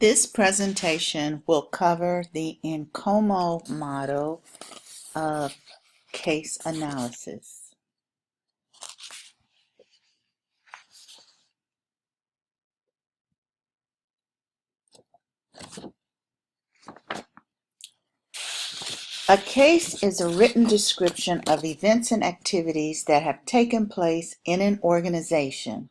This presentation will cover the Nkomo model of case analysis. A case is a written description of events and activities that have taken place in an organization.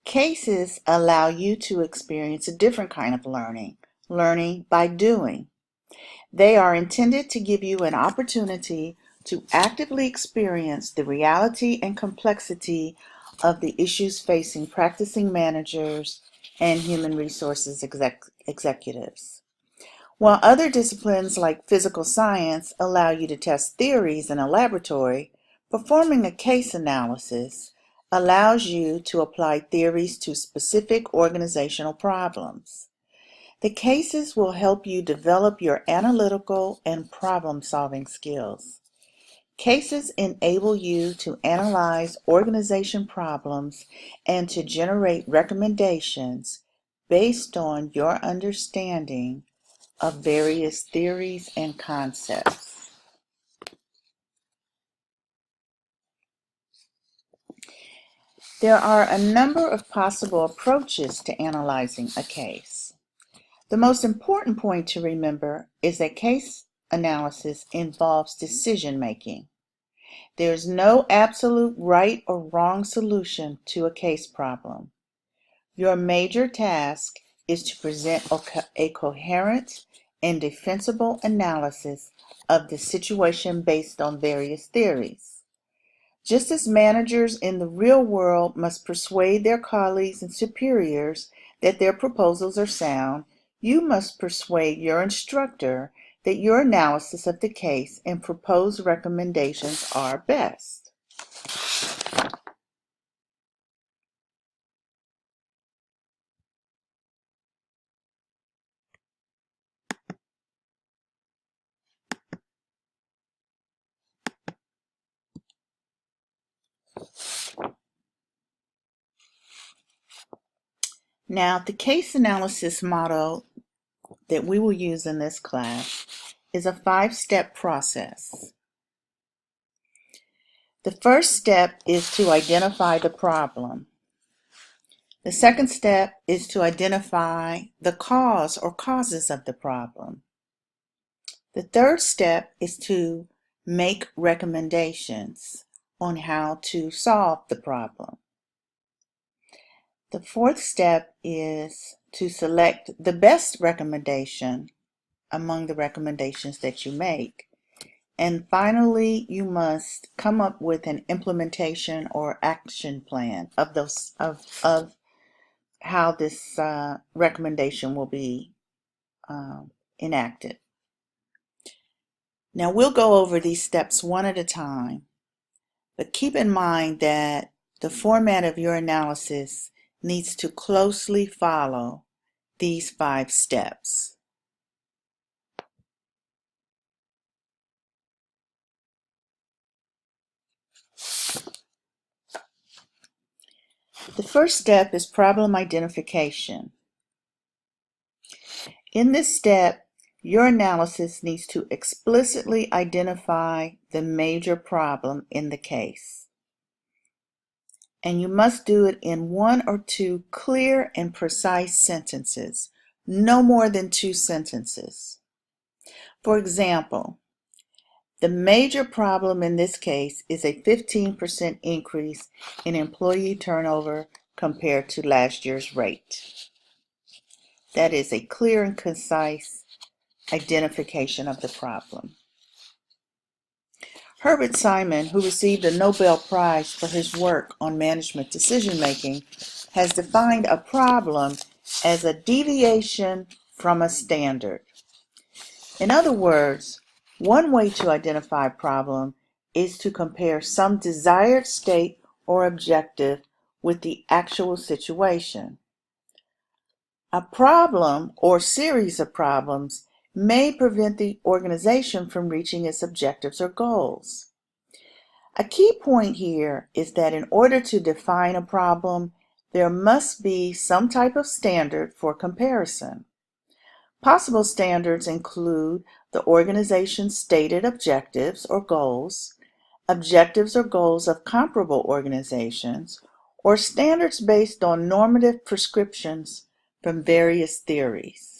Cases allow you to experience a different kind of learning by doing. They are intended to give you an opportunity to actively experience the reality and complexity of the issues facing practicing managers and human resources executives. While other disciplines like physical science allow you to test theories in a laboratory, performing a case analysis allows you to apply theories to specific organizational problems. The cases will help you develop your analytical and problem-solving skills. Cases enable you to analyze organization problems and to generate recommendations based on your understanding of various theories and concepts. There are a number of possible approaches to analyzing a case. The most important point to remember is that case analysis involves decision making. There is no absolute right or wrong solution to a case problem. Your major task is to present a coherent and defensible analysis of the situation based on various theories. Just as managers in the real world must persuade their colleagues and superiors that their proposals are sound, you must persuade your instructor that your analysis of the case and proposed recommendations are best. Now, the case analysis model that we will use in this class is a 5-step process. The first step is to identify the problem. The second step is to identify the cause or causes of the problem. The third step is to make recommendations on how to solve the problem. The fourth step is to select the best recommendation among the recommendations that you make. And finally, you must come up with an implementation or action plan of how this recommendation will be enacted. Now we'll go over these steps one at a time, but keep in mind that the format of your analysis needs to closely follow these 5 steps. The first step is problem identification. In this step, your analysis needs to explicitly identify the major problem in the case. And you must do it in 1 or 2 clear and precise sentences, no more than 2 sentences. For example, the major problem in this case is a 15% increase in employee turnover compared to last year's rate. That is a clear and concise identification of the problem. Herbert Simon, who received a Nobel Prize for his work on management decision-making, has defined a problem as a deviation from a standard. In other words, one way to identify a problem is to compare some desired state or objective with the actual situation. A problem or series of problems may prevent the organization from reaching its objectives or goals. A key point here is that in order to define a problem, there must be some type of standard for comparison. Possible standards include the organization's stated objectives or goals, objectives or goals of comparable organizations, or standards based on normative prescriptions from various theories.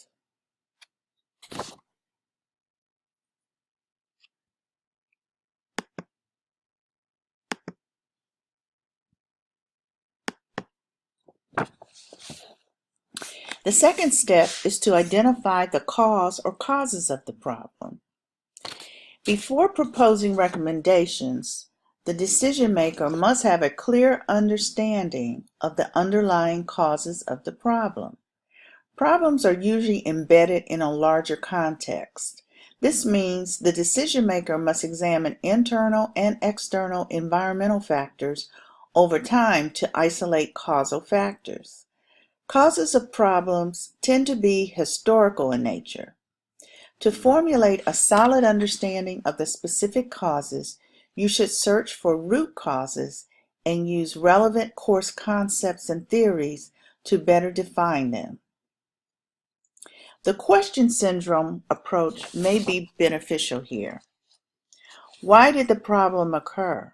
The second step is to identify the cause or causes of the problem. Before proposing recommendations, the decision maker must have a clear understanding of the underlying causes of the problem. Problems are usually embedded in a larger context. This means the decision maker must examine internal and external environmental factors over time to isolate causal factors. Causes of problems tend to be historical in nature. To formulate a solid understanding of the specific causes, you should search for root causes and use relevant course concepts and theories to better define them. The question syndrome approach may be beneficial here. Why did the problem occur?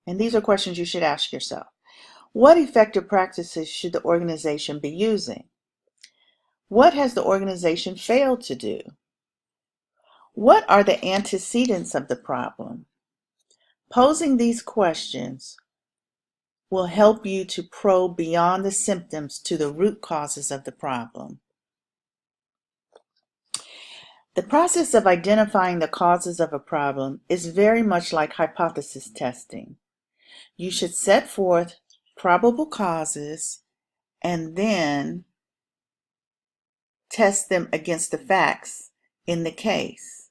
And these are questions you should ask yourself. What effective practices should the organization be using? What has the organization failed to do? What are the antecedents of the problem? Posing these questions will help you to probe beyond the symptoms to the root causes of the problem. The process of identifying the causes of a problem is very much like hypothesis testing. You should set forth probable causes and then test them against the facts in the case.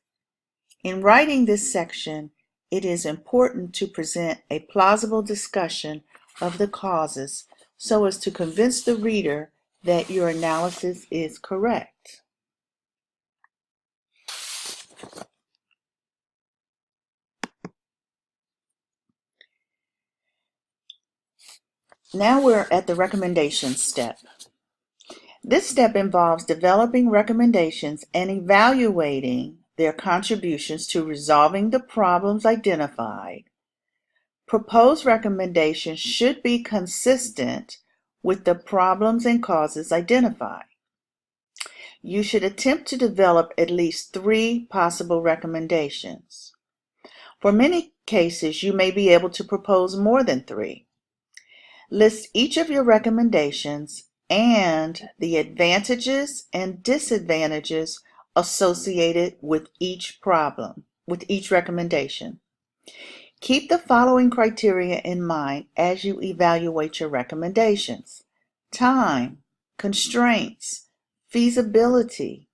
In writing this section, it is important to present a plausible discussion of the causes so as to convince the reader that your analysis is correct. Now we're at the recommendations step. This step involves developing recommendations and evaluating their contributions to resolving the problems identified. Proposed recommendations should be consistent with the problems and causes identified. You should attempt to develop at least 3 possible recommendations. For many cases, you may be able to propose more than 3. List each of your recommendations and the advantages and disadvantages associated with each problem, with each recommendation. Keep the following criteria in mind as you evaluate your recommendations: time, constraints, feasibility,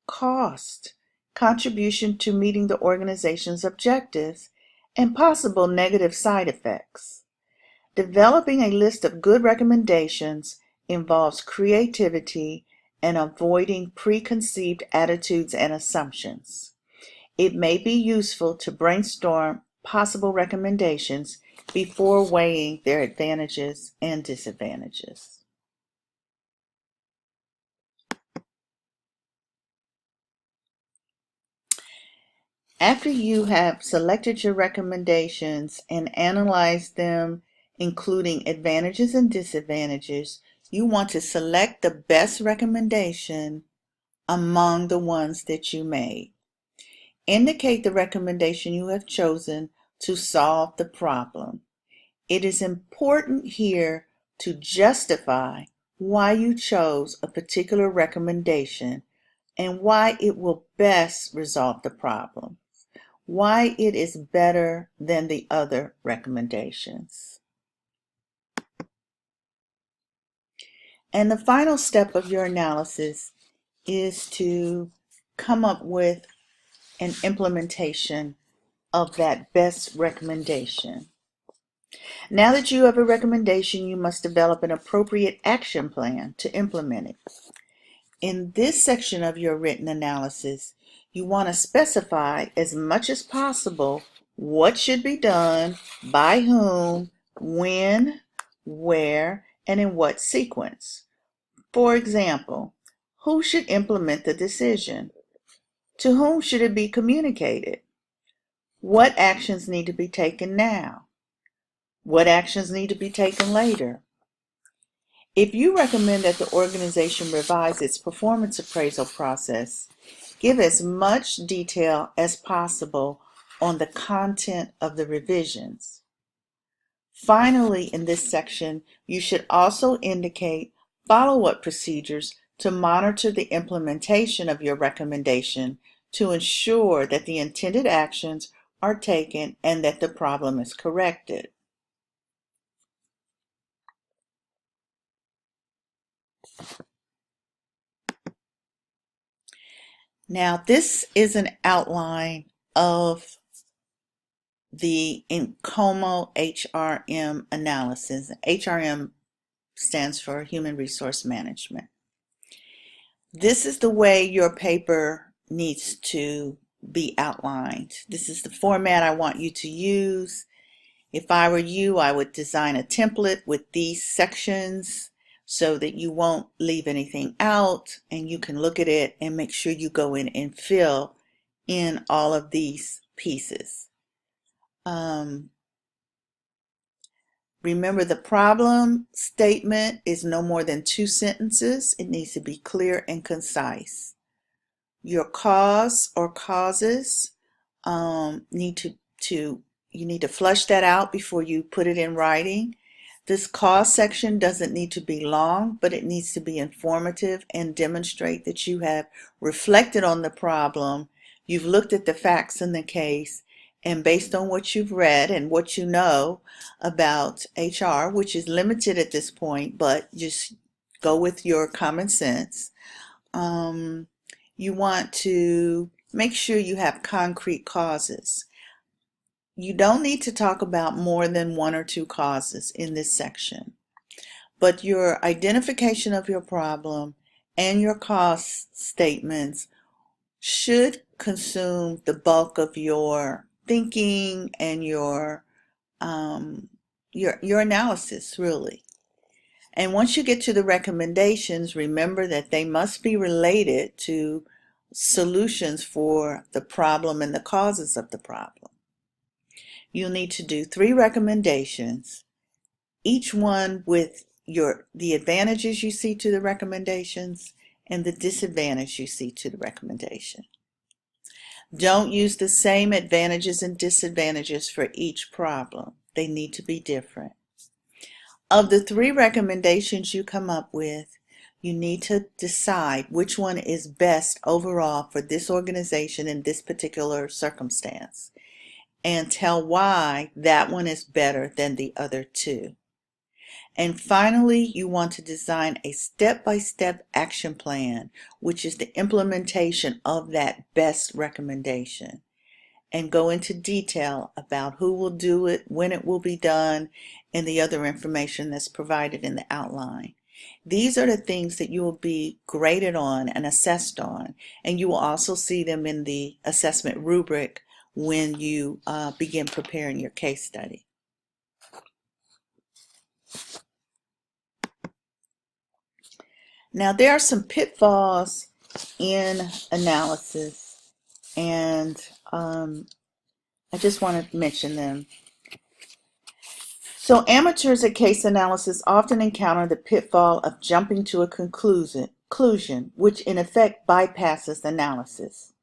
cost, contribution to meeting the organization's objectives, and possible negative side effects. Developing a list of good recommendations involves creativity and avoiding preconceived attitudes and assumptions. It may be useful to brainstorm possible recommendations before weighing their advantages and disadvantages. After you have selected your recommendations and analyzed them, including advantages and disadvantages, you want to select the best recommendation among the ones that you made. Indicate the recommendation you have chosen to solve the problem. It is important here to justify why you chose a particular recommendation and why it will best resolve the problem, why it is better than the other recommendations. And the final step of your analysis is to come up with an implementation of that best recommendation. Now that you have a recommendation, you must develop an appropriate action plan to implement it. In this section of your written analysis, you want to specify as much as possible what should be done, by whom, when, where, and in what sequence. For example, who should implement the decision? To whom should it be communicated? What actions need to be taken now? What actions need to be taken later? If you recommend that the organization revise its performance appraisal process, give as much detail as possible on the content of the revisions. Finally, in this section, you should also indicate follow-up procedures to monitor the implementation of your recommendation to ensure that the intended actions are taken and that the problem is corrected. Now, this is an outline of the Nkomo HRM analysis. HRM stands for Human Resource Management. This is the way your paper needs to be outlined. This is the format I want you to use. If I were you, I would design a template with these sections so that you won't leave anything out, and you can look at it and make sure you go in and fill in all of these pieces. Remember, the problem statement is no more than 2 sentences. It needs to be clear and concise. Your cause or causes you need to flush that out before you put it in writing. This cause section doesn't need to be long, but it needs to be informative and demonstrate that you have reflected on the problem, you've looked at the facts in the case, and based on what you've read and what you know about HR, which is limited at this point, but just go with your common sense. You want to make sure you have concrete causes. You don't need to talk about more than 1 or 2 causes in this section, but your identification of your problem and your cause statements should consume the bulk of your thinking and your analysis, really. And once you get to the recommendations, remember that they must be related to solutions for the problem and the causes of the problem. You'll need to do 3 recommendations, each one with the advantages you see to the recommendations and the disadvantage you see to the recommendation. Don't use the same advantages and disadvantages for each problem. They need to be different. Of the 3 recommendations you come up with, you need to decide which one is best overall for this organization in this particular circumstance, and tell why that one is better than the other 2. And finally, you want to design a step-by-step action plan, which is the implementation of that best recommendation, and go into detail about who will do it, when it will be done, and the other information that's provided in the outline. These are the things that you will be graded on and assessed on, and you will also see them in the assessment rubric when you begin preparing your case study. Now, there are some pitfalls in analysis, and I just want to mention them. So amateurs at case analysis often encounter the pitfall of jumping to a conclusion, which in effect bypasses analysis.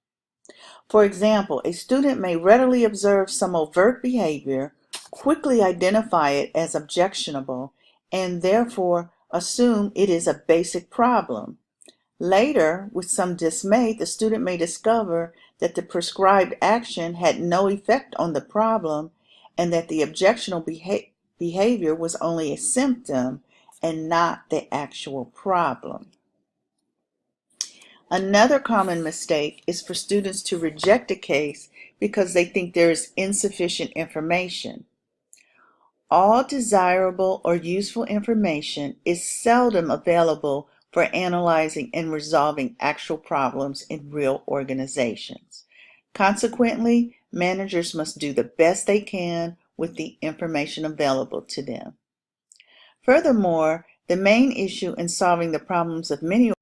For example, a student may readily observe some overt behavior, quickly identify it as objectionable, and therefore assume it is a basic problem. Later, with some dismay, the student may discover that the prescribed action had no effect on the problem and that the objectionable behavior was only a symptom and not the actual problem. Another common mistake is for students to reject a case because they think there is insufficient information. All desirable or useful information is seldom available for analyzing and resolving actual problems in real organizations. Consequently, managers must do the best they can with the information available to them. Furthermore, The main issue in solving the problems of many